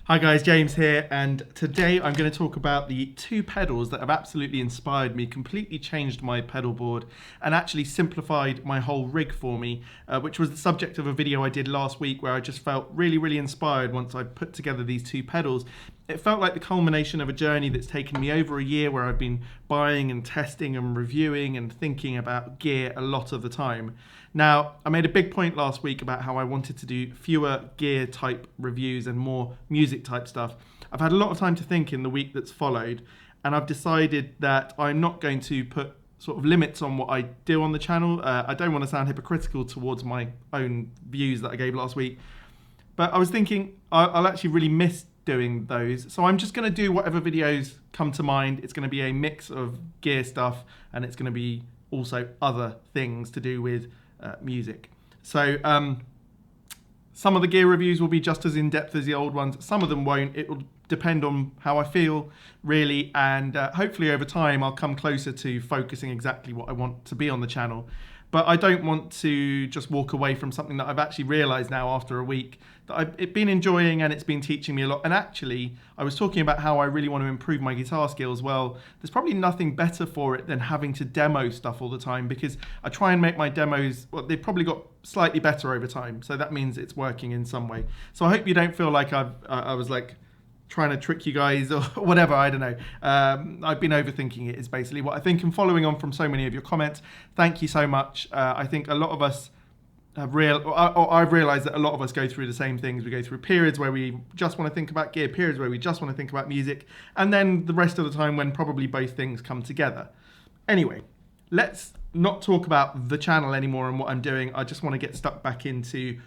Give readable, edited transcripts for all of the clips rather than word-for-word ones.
Hi guys, James here, and today I'm going to talk about the two pedals that have absolutely inspired me, completely changed my pedal board, and actually simplified my whole rig for me, which was the subject of a video I did last week where I just felt really inspired once I put together these two pedals. It felt like the culmination of a journey that's taken me over a year where I've been buying and testing and reviewing and thinking about gear a lot of the time. Now, I made a big point last week about how I wanted to do fewer gear type reviews and more music type stuff. I've had a lot of time to think in the week that's followed, and I've decided that I'm not going to put sort of limits on what I do on the channel. I don't want to sound hypocritical towards my own views that I gave last week, but I was thinking I'll actually really miss doing those. So I'm just going to do whatever videos come to mind. It's going to be a mix of gear stuff, and it's going to be also other things to do with music. So some of the gear reviews will be just as in-depth as the old ones. Some of them won't. It will depend on how I feel, really, and hopefully over time I'll come closer to focusing exactly what I want to be on the channel. But I don't want to just walk away from something that I've actually realised now after a week that I've been enjoying, and it's been teaching me a lot. And actually, I was talking about how I really want to improve my guitar skills. Well, there's probably nothing better for it than having to demo stuff all the time, because I try and make my demos, well, they've probably got slightly better over time. So that means it's working in some way. So I hope you don't feel like I was like trying to trick you guys or whatever, I don't know. I've been overthinking it is basically what I think, and following on from so many of your comments, thank you so much. I think a lot of us have I've realized that a lot of us go through the same things. We go through periods where we just want to think about gear, periods where we just want to think about music, and then the rest of the time when probably both things come together. Anyway, let's not talk about the channel anymore and what I'm doing. I just want to get stuck back into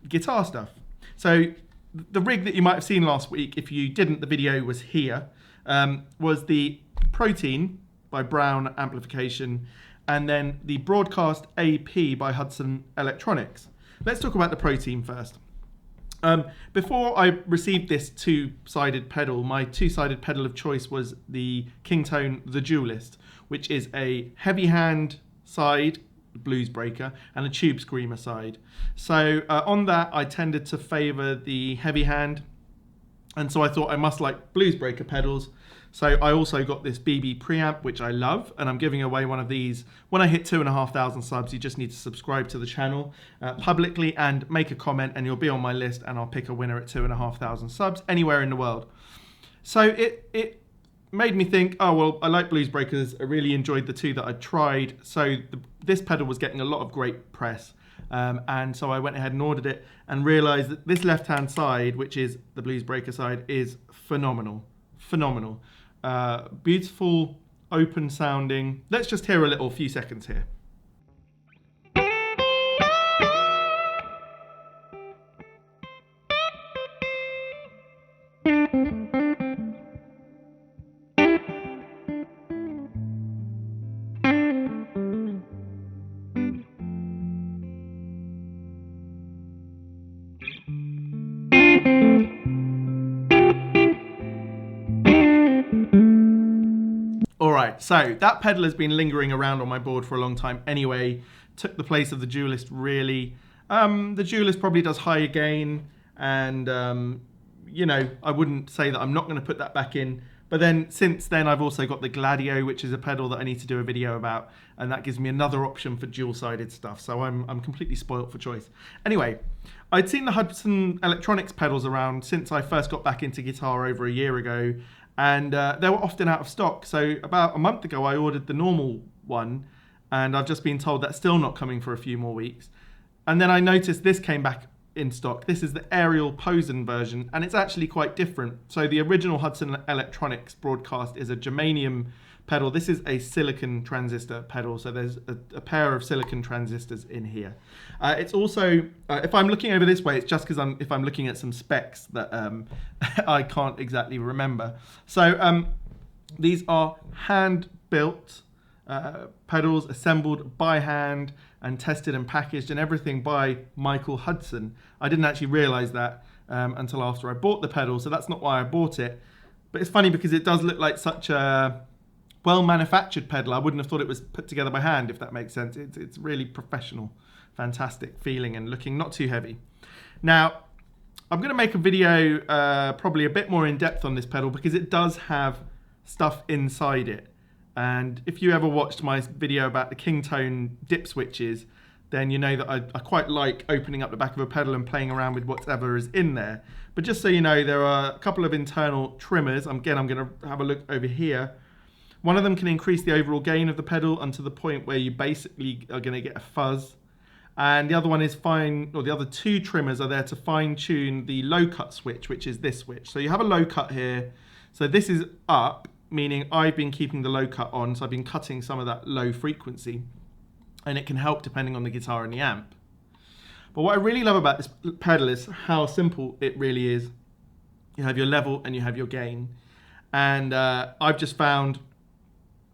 guitar stuff. So the rig that you might have seen last week, if you didn't, the video was here, was the Protein by Browne Amplification, and then the Broadcast AP by Hudson Electronics. Let's talk about the Protein first. Before I received this two-sided pedal, my two-sided pedal of choice was the Kingtone The Duelist, which is a heavy hand side blues breaker and a tube screamer side. So on that I tended to favor the heavy hand, and so I thought I must like blues breaker pedals. So I also got this BB preamp, which I love, and I'm giving away one of these. When I hit 2,500 subs, you just need to subscribe to the channel publicly and make a comment, and you'll be on my list, and I'll pick a winner at 2,500 subs anywhere in the world. So it made me think, oh, well, I like blues breakers. I really enjoyed the two that I tried. So this pedal was getting a lot of great press. And so I went ahead and ordered it and realized that this left-hand side, which is the blues breaker side, is phenomenal. Phenomenal. Beautiful, open sounding. Let's just hear a few seconds here. Alright, so that pedal has been lingering around on my board for a long time anyway. Took the place of the Duelist, really. The Duelist probably does higher gain, and you know, I wouldn't say that I'm not going to put that back in. But then since then I've also got the Gladio, which is a pedal that I need to do a video about, and that gives me another option for dual-sided stuff. So I'm completely spoilt for choice. Anyway, I'd seen the Hudson Electronics pedals around since I first got back into guitar over a year ago, and they were often out of stock. So about a month ago I ordered the normal one, and I've just been told that's still not coming for a few more weeks. And then I noticed this came back in stock. This is the Aerial Posen version, and it's actually quite different. So the original Hudson Electronics Broadcast is a germanium pedal. This is a silicon transistor pedal, so there's a pair of silicon transistors in here. It's also, if I'm looking over this way, it's just because if I'm looking at some specs that I can't exactly remember. So these are hand-built pedals assembled by hand, and tested and packaged and everything by Michael Hudson. I didn't actually realize that until after I bought the pedal, so that's not why I bought it. But it's funny because it does look like such a well-manufactured pedal. I wouldn't have thought it was put together by hand, if that makes sense. It's really professional, fantastic feeling and looking not too heavy. Now, I'm going to make a video probably a bit more in depth on this pedal because it does have stuff inside it. And if you ever watched my video about the King Tone dip switches, then you know that I quite like opening up the back of a pedal and playing around with whatever is in there. But just so you know, there are a couple of internal trimmers. Again, I'm going to have a look over here. One of them can increase the overall gain of the pedal unto the point where you basically are going to get a fuzz. And the other one is the other two trimmers are there to fine tune the low cut switch, which is this switch. So you have a low cut here. So this is up, meaning I've been keeping the low cut on. So I've been cutting some of that low frequency, and it can help depending on the guitar and the amp. But what I really love about this pedal is how simple it really is. You have your level and you have your gain. And I've just found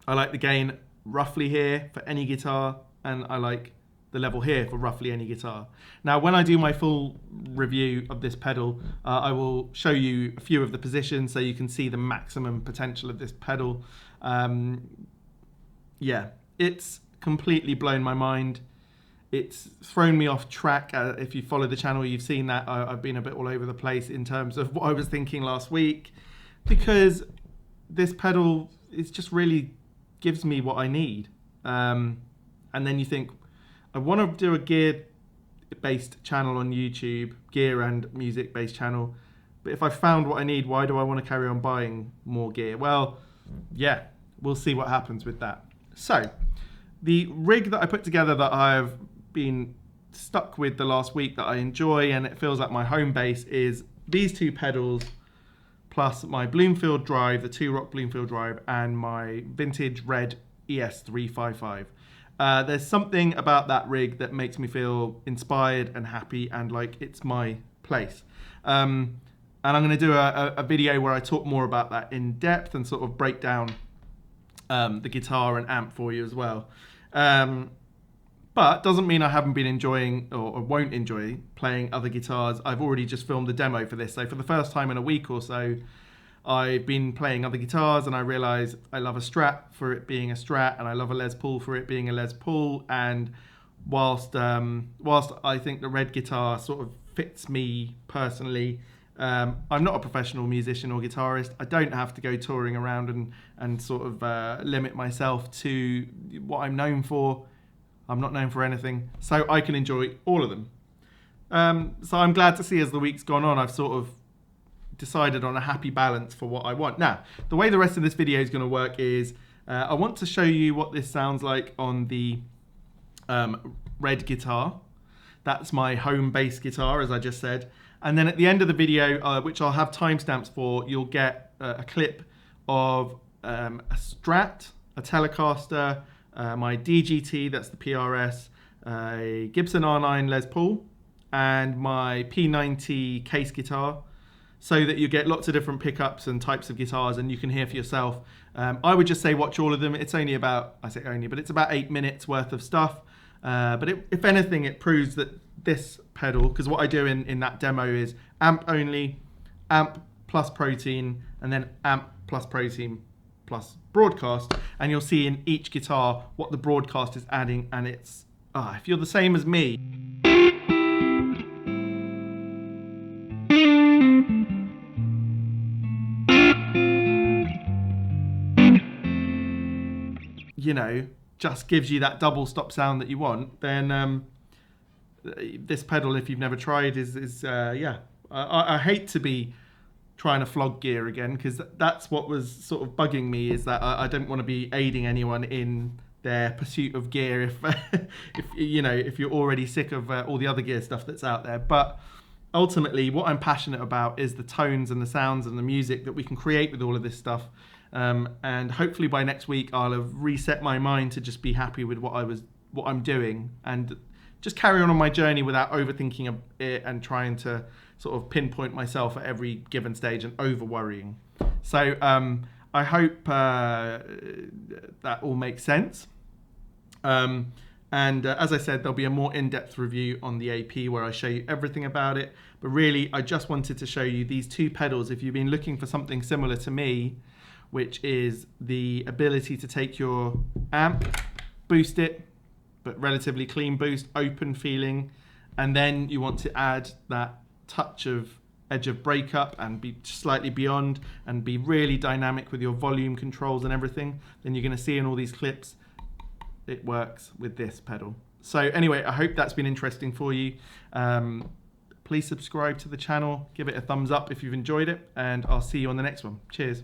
I like the gain roughly here for any guitar, and I like the level here for roughly any guitar. Now, when I do my full review of this pedal, I will show you a few of the positions so you can see the maximum potential of this pedal. Yeah, it's completely blown my mind. It's thrown me off track. If you follow the channel, you've seen that I've been a bit all over the place in terms of what I was thinking last week, because this pedal is just really gives me what I need. And then you think, I want to do a gear-based channel on YouTube, gear and music-based channel, but if I found what I need, why do I want to carry on buying more gear? Well, yeah, we'll see what happens with that. So, the rig that I put together that I've been stuck with the last week that I enjoy, and it feels like my home base, is these two pedals, plus my Bloomfield drive, the 2-rock Bloomfield drive, and my vintage red ES355. There's something about that rig that makes me feel inspired and happy and like it's my place. And I'm going to do a video where I talk more about that in depth and sort of break down the guitar and amp for you as well. But doesn't mean I haven't been enjoying or won't enjoy playing other guitars. I've already just filmed the demo for this. So for the first time in a week or so, I've been playing other guitars, and I realized I love a Strat for it being a Strat, and I love a Les Paul for it being a Les Paul. And whilst I think the red guitar sort of fits me personally, I'm not a professional musician or guitarist. I don't have to go touring around and sort of limit myself to what I'm known for. I'm not known for anything, so I can enjoy all of them. So I'm glad to see as the week's gone on, I've sort of decided on a happy balance for what I want. Now, the way the rest of this video is going to work is I want to show you what this sounds like on the red guitar. That's my home bass guitar, as I just said. And then at the end of the video, which I'll have timestamps for, you'll get a clip of a Strat, a Telecaster, my DGT, that's the PRS, a Gibson R9 Les Paul, and my P90 case guitar, so that you get lots of different pickups and types of guitars and you can hear for yourself. I would just say watch all of them. It's only about, I say only, but it's about 8 minutes worth of stuff. But if anything, it proves that this pedal, because what I do in that demo is amp only, amp plus protein, and then amp plus protein plus broadcast, and you'll see in each guitar what the broadcast is adding, and it's, if you're the same as me, you know, just gives you that double stop sound that you want, then this pedal, if you've never tried, is yeah. I hate to be trying to flog gear again, because that's what was sort of bugging me, is that I don't want to be aiding anyone in their pursuit of gear if you're already sick of all the other gear stuff that's out there. But ultimately, what I'm passionate about is the tones and the sounds and the music that we can create with all of this stuff. And hopefully by next week I'll have reset my mind to just be happy with what I'm doing, and just carry on my journey without overthinking it and trying to sort of pinpoint myself at every given stage and over worrying. So I hope that all makes sense. And as I said, there'll be a more in-depth review on the AP where I show you everything about it. But really, I just wanted to show you these two pedals. If you've been looking for something similar to me, which is the ability to take your amp, boost it, but relatively clean boost, open feeling, and then you want to add that touch of edge of breakup and be slightly beyond and be really dynamic with your volume controls and everything, then you're going to see in all these clips it works with this pedal. So anyway, I hope that's been interesting for you. Please subscribe to the channel, give it a thumbs up if you've enjoyed it, and I'll see you on the next one. Cheers.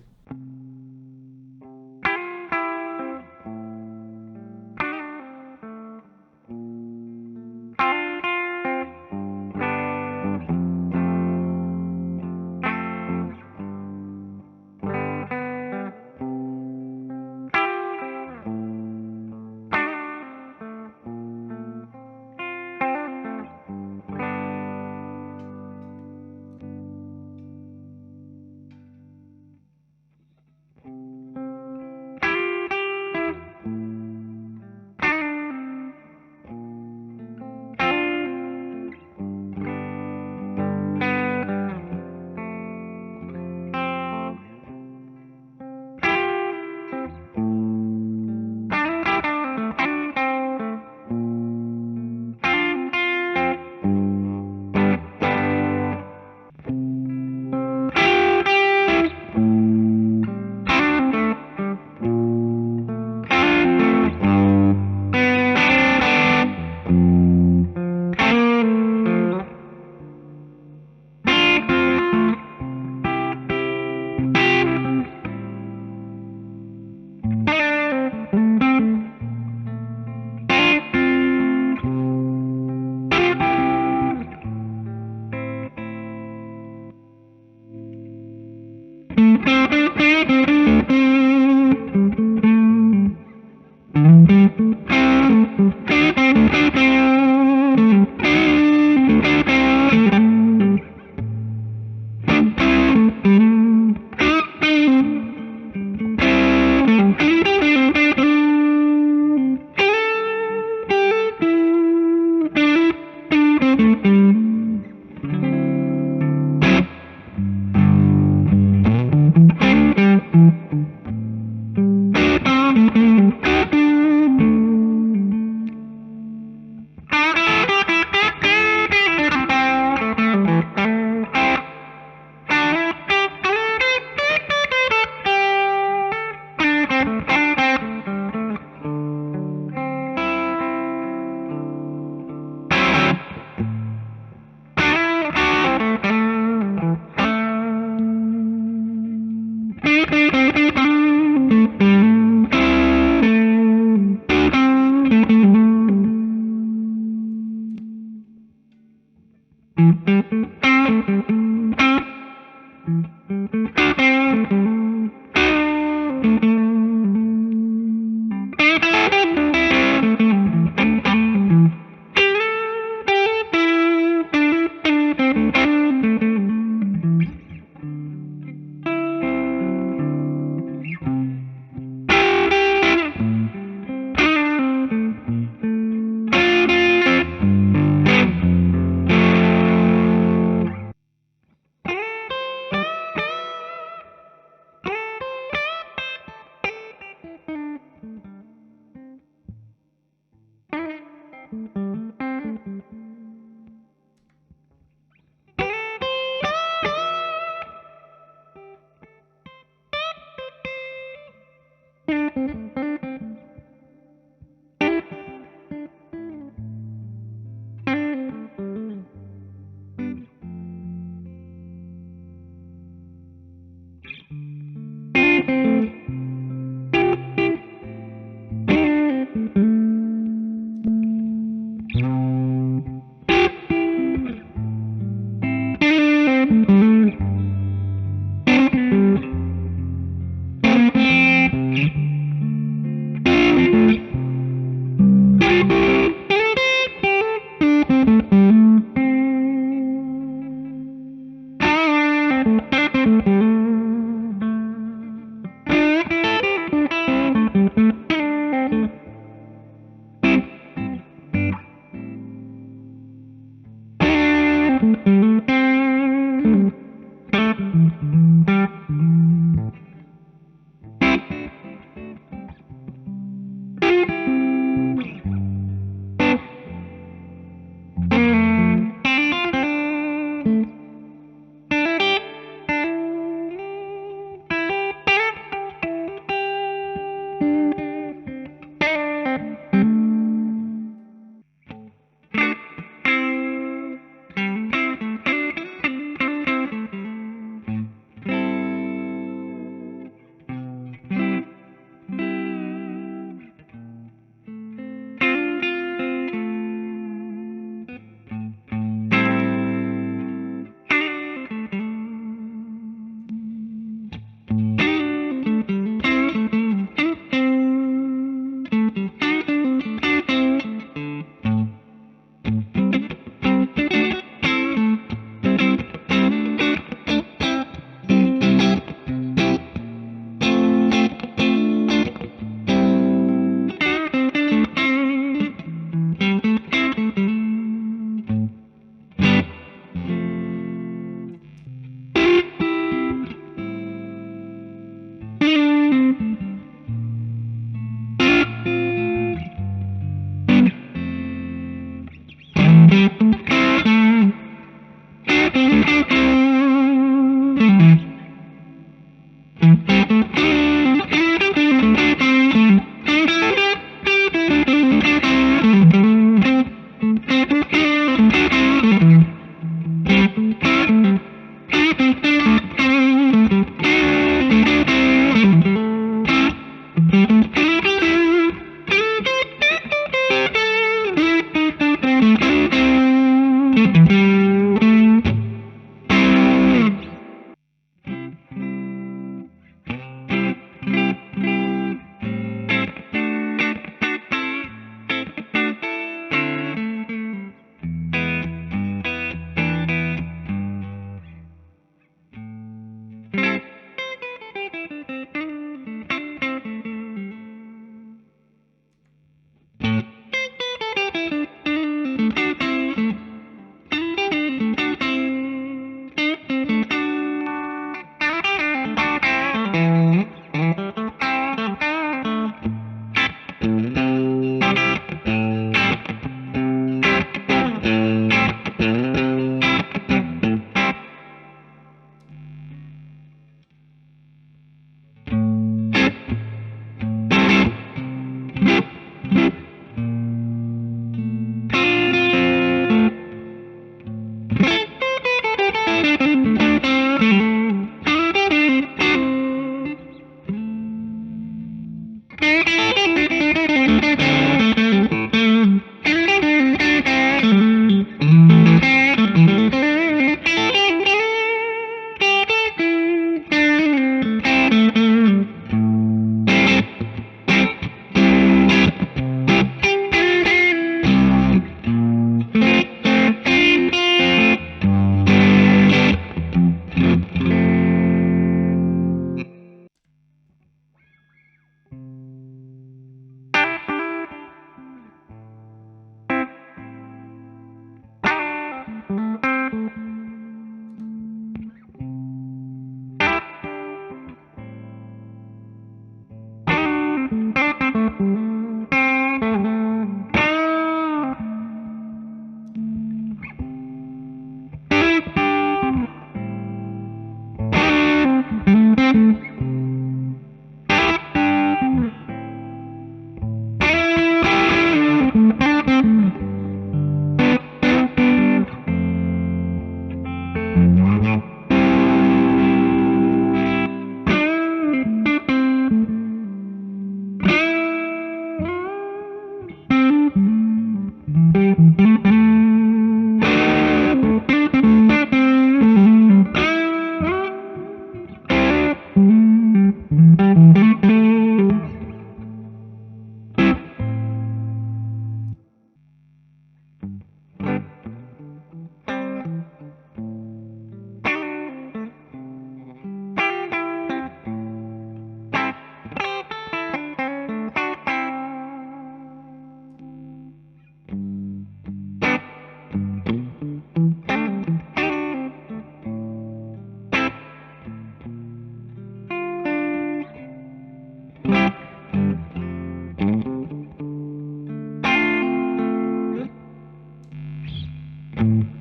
you.